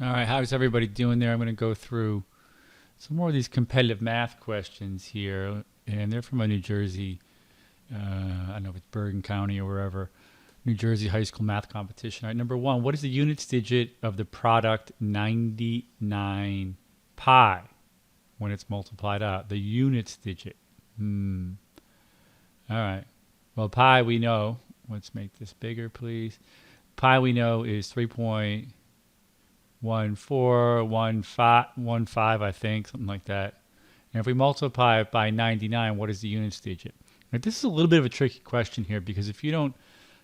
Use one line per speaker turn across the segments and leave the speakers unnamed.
All right, how's everybody doing there? I'm going to go through some more of these competitive math questions here, and they're from a New Jersey, I don't know if it's Bergen County or wherever, New Jersey high school math competition. All right, number one, what is the units digit of the product 99 pi when it's multiplied out? The units digit. All right. Well, pi we know. Let's make this bigger, please. Pi we know is 3.1415, I think, something like that. And if we multiply it by 99, what is the units digit? Now, this is a little bit of a tricky question here because if you don't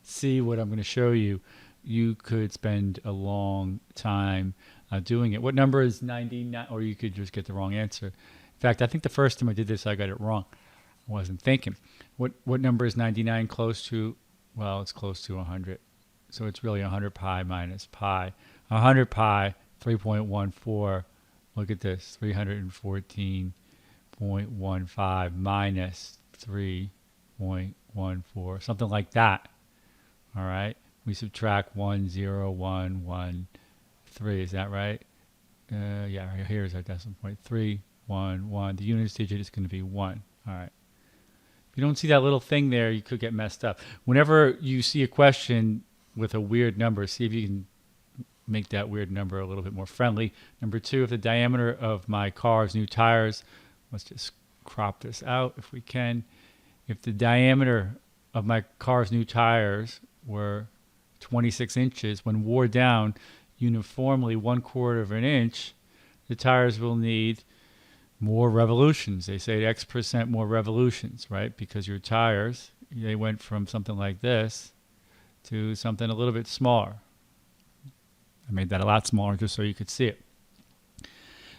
see what I'm going to show you, you could spend a long time doing it. What number is 99? Or you could just get the wrong answer. In fact, I think the first time I did this, I got it wrong. I wasn't thinking. What number is 99 close to? Well, it's close to 100. So it's really 100 pi minus pi. 100 pi, 3.14. Look at this, 314.15 minus 3.14, something like that. All right. We subtract 10113. Is that right? Yeah, right here is our decimal point. 311. The units digit is going to be 1. All right. If you don't see that little thing there, you could get messed up. Whenever you see a question with a weird number, see if you can make that weird number a little bit more friendly. Number two, if the diameter of my car's new tires, let's just crop this out if we can. If the diameter of my car's new tires were 26 inches, when wore down uniformly 1/4 of an inch, the tires will need more revolutions. They say X% more revolutions, right? Because your tires, they went from something like this to something a little bit smaller. I made that a lot smaller just so you could see it.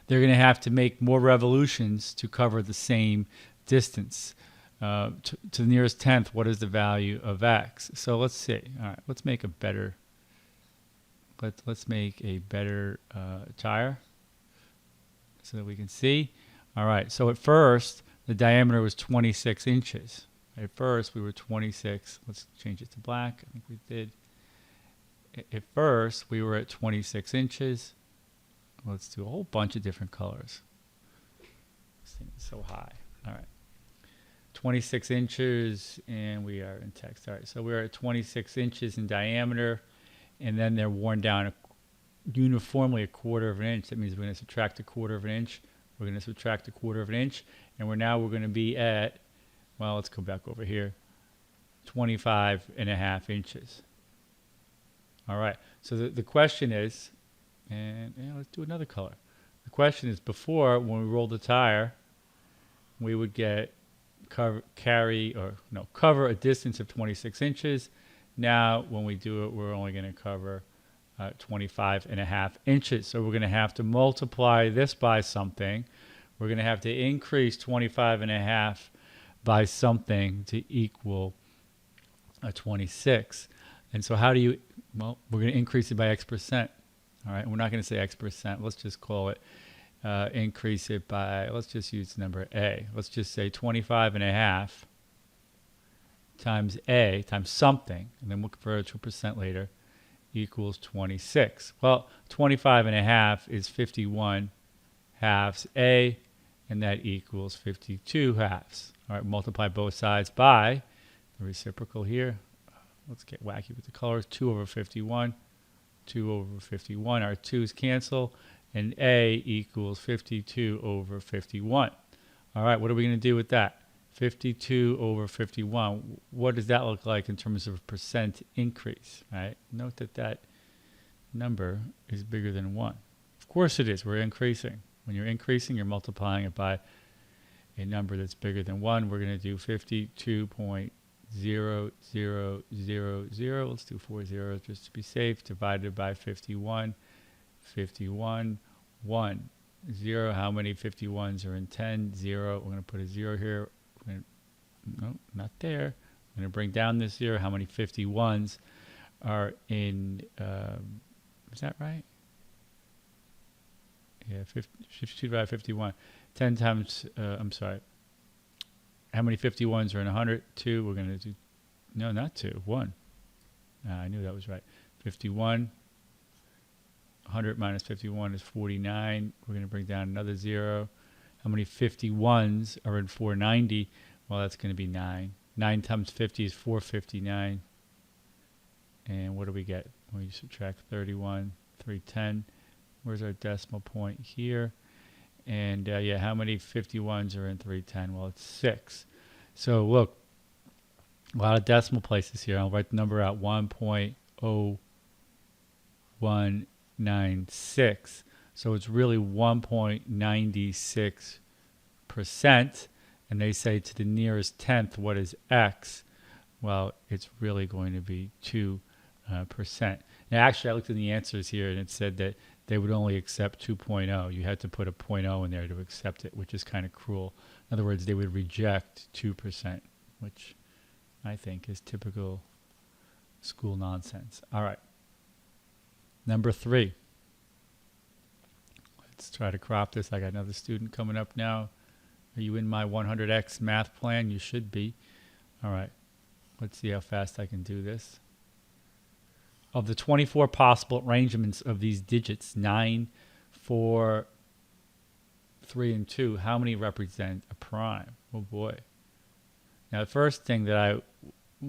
They're going to have to make more revolutions to cover the same distance. To the nearest tenth, what is the value of X? So let's see. All right, let's make a better. Let's make a better tire so that we can see. All right. So at first, the diameter was 26 inches. At first, we were 26. Let's change it to black. I think we did. At first, we were at 26 inches. Let's do a whole bunch of different colors. This thing is so high. All right. 26 inches, and we are in text. All right. So we're at 26 inches in diameter, and then they're worn down uniformly 1/4 of an inch. That means we're going to subtract 1/4 of an inch. We're going to subtract 1/4 of an inch, and we're going to be at, well, let's go back over here, 25.5 inches. All right. So the question is, and let's do another color. The question is, before, when we rolled the tire, we would get cover a distance of 26 inches. Now, when we do it, we're only going to cover 25.5 inches. So we're going to have to multiply this by something. We're going to have to increase 25.5 by something to equal 26. And so how do you, well, we're going to increase it by X%. All right, we're not going to say X%. Let's just call it, increase it by, let's just use the number A. Let's just say 25.5 times A times something, and then we'll convert it to a percent later, equals 26. Well, 25.5 is 51 halves A, and that equals 52 halves. All right, multiply both sides by the reciprocal here. Let's get wacky with the colors. 2 over 51. 2 over 51. Our 2's cancel, and A equals 52 over 51. All right, what are we going to do with that? 52 over 51. What does that look like in terms of a percent increase? Right? Note that that number is bigger than 1. Of course it is. We're increasing. When you're increasing, you're multiplying it by a number that's bigger than 1. We're going to do 52.0000. Let's do 4 zeros just to be safe. Divided by 51. 51. 1. 0. How many 51s are in 10? 0. We're going to put a 0 here. No, not there. I'm going to bring down this 0. How many 51s are in, is that right? Yeah, 52 divided by 51. 10 times, I'm sorry. How many 51s are in 100? 2. We're going to do, no, not 2. 1. I knew that was right. 51. 100 minus 51 is 49. We're going to bring down another 0. How many 51s are in 490? Well, that's going to be 9. 9 times 50 is 459. And what do we get when we subtract 31, 310? Where's our decimal point here? And yeah, how many 51s are in 310? Well, it's 6. So look, a lot of decimal places here. I'll write the number out, 1.0196. So it's really 1.96%. And they say to the nearest tenth, what is x? Well, it's really going to be 2%. Now, actually, I looked in the answers here, and it said that they would only accept 2.0. You had to put a 0.0 in there to accept it, which is kind of cruel. In other words, they would reject 2%, which I think is typical school nonsense. All right. Number 3. Let's try to crop this. I got another student coming up now. Are you in my 100x math plan? You should be. All right. Let's see how fast I can do this. Of the 24 possible arrangements of these digits, 9, 4, 3, and 2, how many represent a prime? Oh, boy. Now, the first thing that I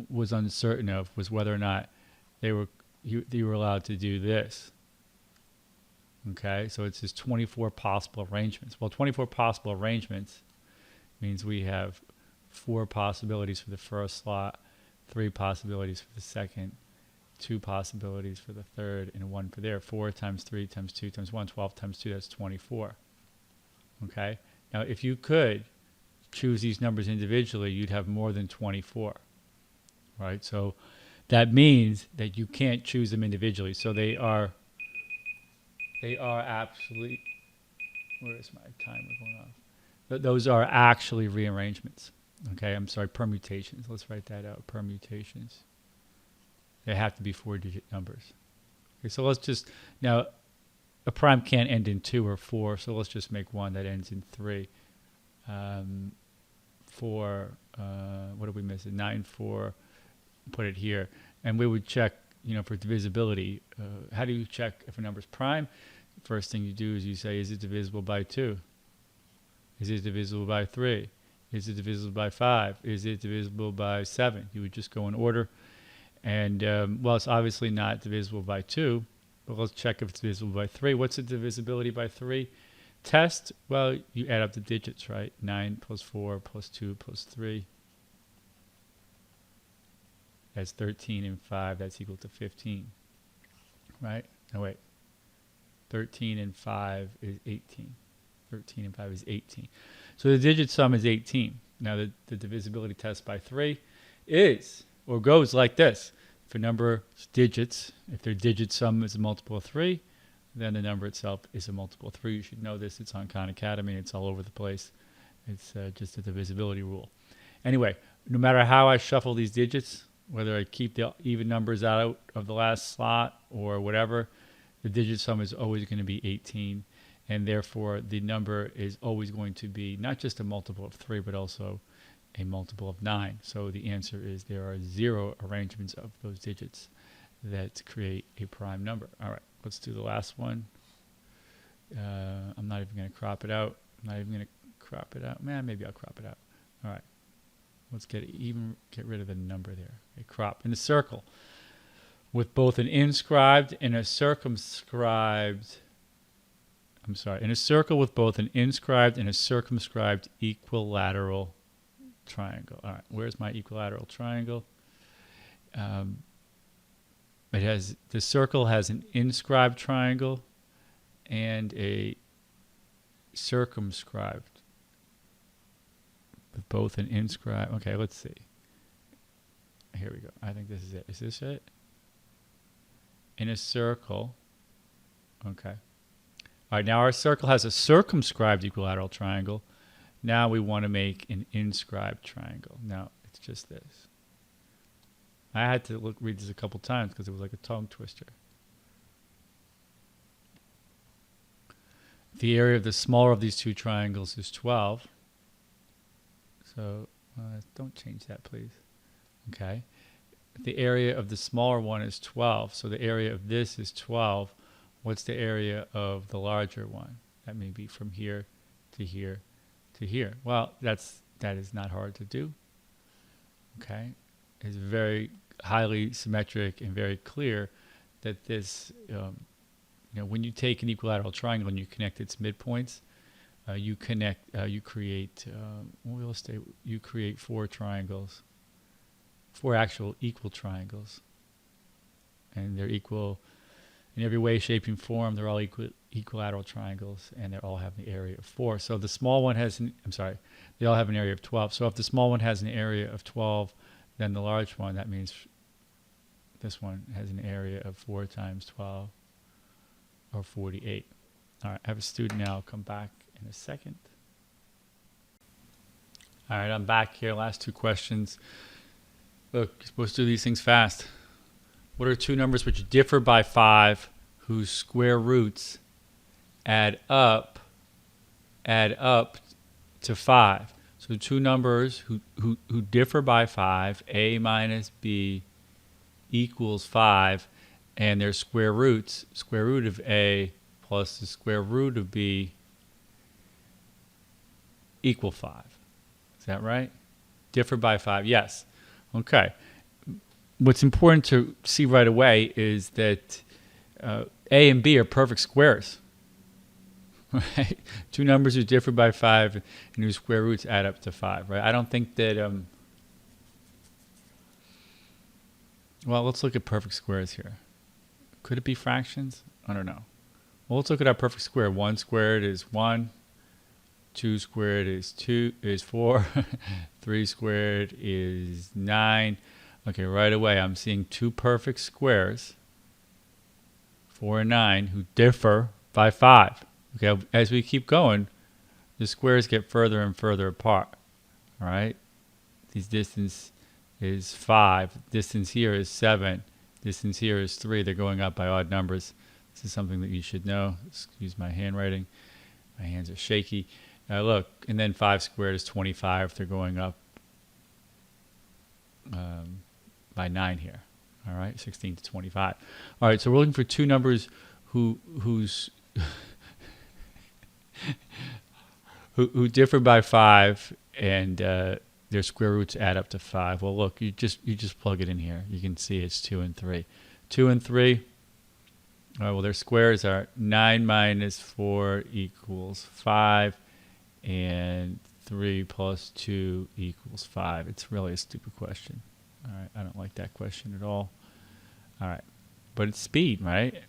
was uncertain of was whether or not you were allowed to do this. Okay, so it says 24 possible arrangements. Well, 24 possible arrangements means we have 4 possibilities for the first slot, 3 possibilities for the second, 2 possibilities for the third, and 1 for there. 4 times 3 times 2 times 1, 12 times 2, that's 24. Okay, now if you could choose these numbers individually, you'd have more than 24. Right, so that means that you can't choose them individually. So they are absolutely, where is my timer going off? Those are actually rearrangements. Okay, I'm sorry, permutations. Let's write that out, permutations. They have to be 4-digit numbers. Okay, so let's just, now a prime can't end in 2 or 4, so let's just make one that ends in 3. 4, what are we missing? 9, 4, put it here. And we would check, for divisibility. How do you check if a number is prime? First thing you do is you say, is it divisible by 2? Is it divisible by 3? Is it divisible by 5? Is it divisible by 7? You would just go in order. And, well, it's obviously not divisible by 2, but let's check if it's divisible by 3. What's the divisibility by 3? Test, well, you add up the digits, right? 9 plus 4 plus 2 plus 3. That's 13 and 5. That's equal to 15, right? No, wait. 13 and 5 is 18. 13 and 5 is 18. So the digit sum is 18. Now the divisibility test by 3 is, or goes like this. If a number's digits, if their digit sum is a multiple of 3, then the number itself is a multiple of 3. You should know this. It's on Khan Academy. It's all over the place. It's just a divisibility rule. Anyway, no matter how I shuffle these digits, whether I keep the even numbers out of the last slot or whatever, the digit sum is always going to be 18. And therefore, the number is always going to be not just a multiple of 3, but also a multiple of 9. So the answer is there are 0 arrangements of those digits that create a prime number. All right, let's do the last one. I'm not even going to crop it out. Man, maybe I'll crop it out. All right. Let's get rid of the number there. Okay, crop. In a circle with both an inscribed and a circumscribed, in a circle with both an inscribed and a circumscribed equilateral triangle. All right, where's my equilateral triangle? The circle has an inscribed triangle and a circumscribed. With both an inscribed. Okay, let's see. Here we go. I think this is it. Is this it? In a circle. Okay. All right, now our circle has a circumscribed equilateral triangle. Now we want to make an inscribed triangle. Now it's just this. I had to read this a couple times because it was like a tongue twister. The area of the smaller of these two triangles is 12. So don't change that, please. Okay. The area of the smaller one is 12. So the area of this is 12. what's the area of the larger one? That may be from here to here to here. Well, that is not hard to do. Okay, it's very highly symmetric and very clear that this, when you take an equilateral triangle and you connect its midpoints, you create four triangles, four actual equal triangles, and they're equal in every way, shape, and form. They're all equilateral triangles, and they all have the area of 4. So the small one has they all have an area of 12. So if the small one has an area of 12, then the large one, that means this one has an area of 4 times 12, or 48. All right, I have a student now. I'll come back in a second. All right, I'm back here. Last two questions. Look, you're supposed to do these things fast. What are two numbers which differ by 5, whose square roots add up to 5? So two numbers who differ by 5, a minus b equals 5, and their square roots, square root of a plus the square root of b equal 5. Is that right? Differ by 5, yes. Okay. What's important to see right away is that a and b are perfect squares. Right? Two numbers who differ by 5 and whose square roots add up to 5. Right? I don't think that. Well, let's look at perfect squares here. Could it be fractions? I don't know. Well, let's look at our perfect square. 1 squared is 1. 2 squared is 4. 3 squared is 9. Okay, right away I'm seeing two perfect squares, 4 and 9, who differ by 5. Okay, as we keep going, the squares get further and further apart. All right, this distance is 5. Distance here is 7. Distance here is 3. They're going up by odd numbers. This is something that you should know. Excuse my handwriting. My hands are shaky. Look, and then 5 squared is 25. They're going up by 9 here. All right, 16 to 25. All right, so we're looking for two numbers whose who differ by 5, and their square roots add up to 5. Well, look, you just plug it in here. You can see it's 2 and 3. 2 and 3. All right, well, their squares are 9 minus 4 equals 5, and 3 plus 2 equals 5. It's really a stupid question. All right, I don't like that question at all. All right, but it's speed, right?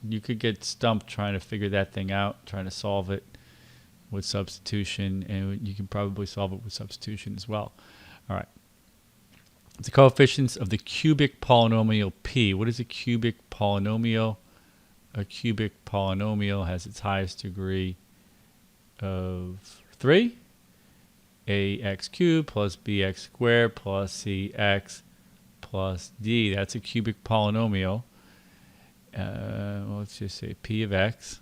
You could get stumped trying to figure that thing out, trying to solve it with substitution, and you can probably solve it with substitution as well. All right. The coefficients of the cubic polynomial p. What is a cubic polynomial? A cubic polynomial has its highest degree of 3. Ax cubed plus bx squared plus cx plus d. That's a cubic polynomial. Well, let's just say p of x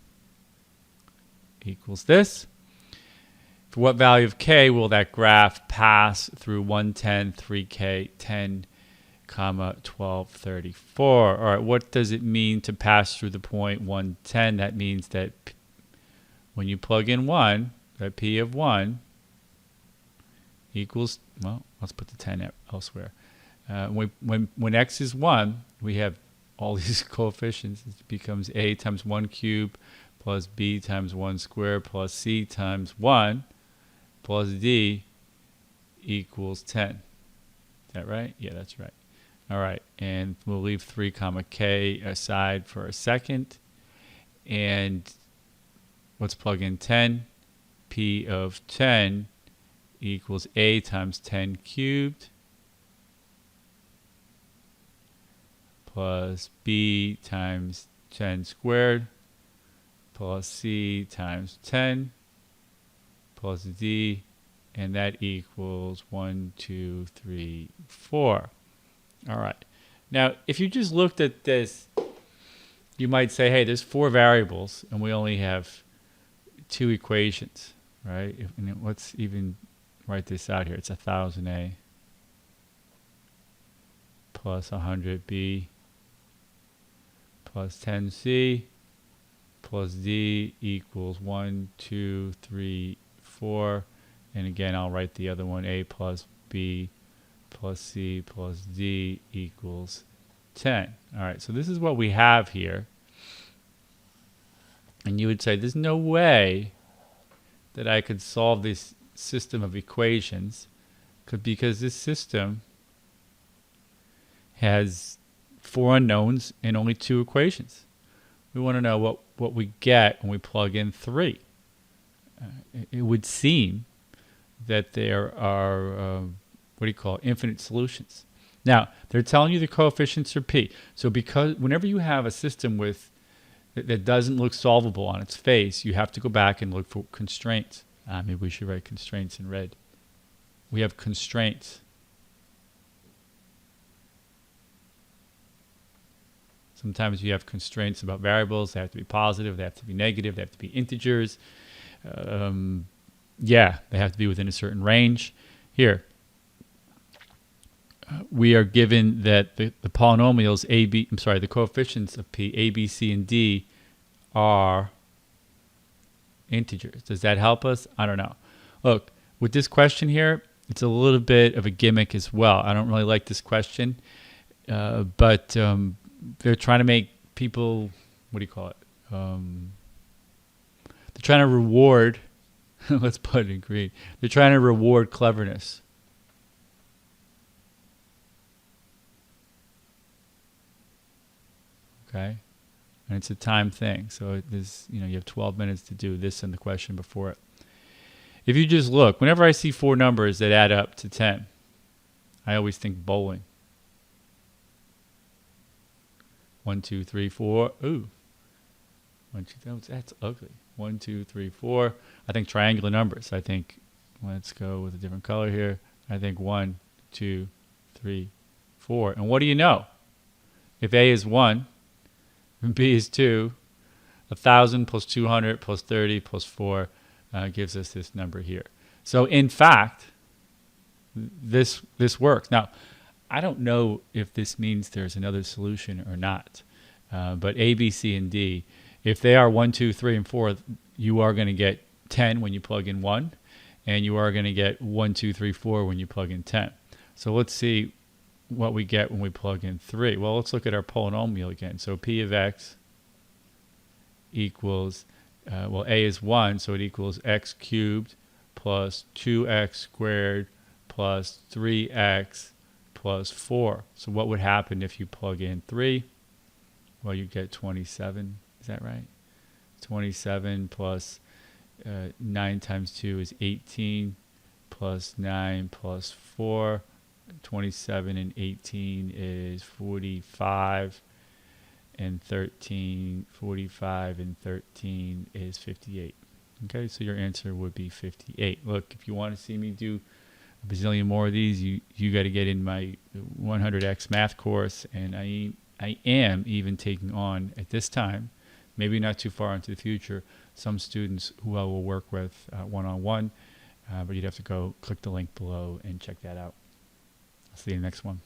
equals this. For what value of k will that graph pass through 110, 3k, 10, 12, 34? All right, what does it mean to pass through the point 110? That means that when you plug in 1, that p of 1 equals, well, let's put the 10 elsewhere. When x is 1, we have all these coefficients. It becomes a times 1 cubed plus b times 1 squared plus c times 1 plus d equals 10. Is that right? Yeah, that's right. All right, and we'll leave 3 comma k aside for a second. And let's plug in 10. P of 10 equals a times 10 cubed plus b times 10 squared plus c times 10 plus d, and that equals 1, 2, 3, 4. All right. Now, if you just looked at this, you might say, hey, there's 4 variables, and we only have 2 equations, right? And let's even write this out here. It's 1000A plus 100B plus 10C plus D equals 1, 2, 3, 4. And again, I'll write the other one, A plus B plus C plus D equals 10. All right, so this is what we have here. And you would say, there's no way that I could solve this system of equations because this system has 4 unknowns and only 2 equations. We want to know what we get when we plug in 3. It would seem that there are, infinite solutions. Now, they're telling you the coefficients are P. So because whenever you have a system that doesn't look solvable on its face, you have to go back and look for constraints. Maybe we should write constraints in red. We have constraints. Sometimes you have constraints about variables. They have to be positive. They have to be negative. They have to be integers. They have to be within a certain range. Here, we are given that the polynomials the coefficients of P, A, B, C, and D are integers. Does that help us? I don't know. Look, with this question here, it's a little bit of a gimmick as well. I don't really like this question, but they're trying to make people, they're trying to reward, let's put it in green, they're trying to reward cleverness. Okay, and it's a time thing. So you have 12 minutes to do this and the question before it. If you just look, whenever I see 4 numbers that add up to 10, I always think bowling. 1, 2, 3, 4. Ooh, 1, 2. That's ugly. 1, 2, 3, 4. I think triangular numbers. I think, let's go with a different color here. I think 1, 2, 3, 4. And what do you know? If A is 1, and B is 2, 1,000 plus 200 plus 30 plus 4 gives us this number here. So in fact, this works. Now, I don't know if this means there's another solution or not, but A, B, C, and D, if they are 1, 2, 3, and 4, you are going to get 10 when you plug in 1, and you are going to get 1, 2, 3, 4 when you plug in 10. So let's see what we get when we plug in 3. Well, let's look at our polynomial again. So P of X equals, A is 1, so it equals x cubed plus 2x squared plus 3x plus 4. So what would happen if you plug in 3? Well, you get 27. Is that right? 27 plus 9 times 2 is 18 plus 9 plus 4. 27 and 18 is 45, and 45 and 13 is 58. Okay, so your answer would be 58. Look, if you want to see me do a bazillion more of these, you got to get in my 100x math course, and I am even taking on at this time, maybe not too far into the future, some students who I will work with one-on-one, but you'd have to go click the link below and check that out. I'll see you in the next one.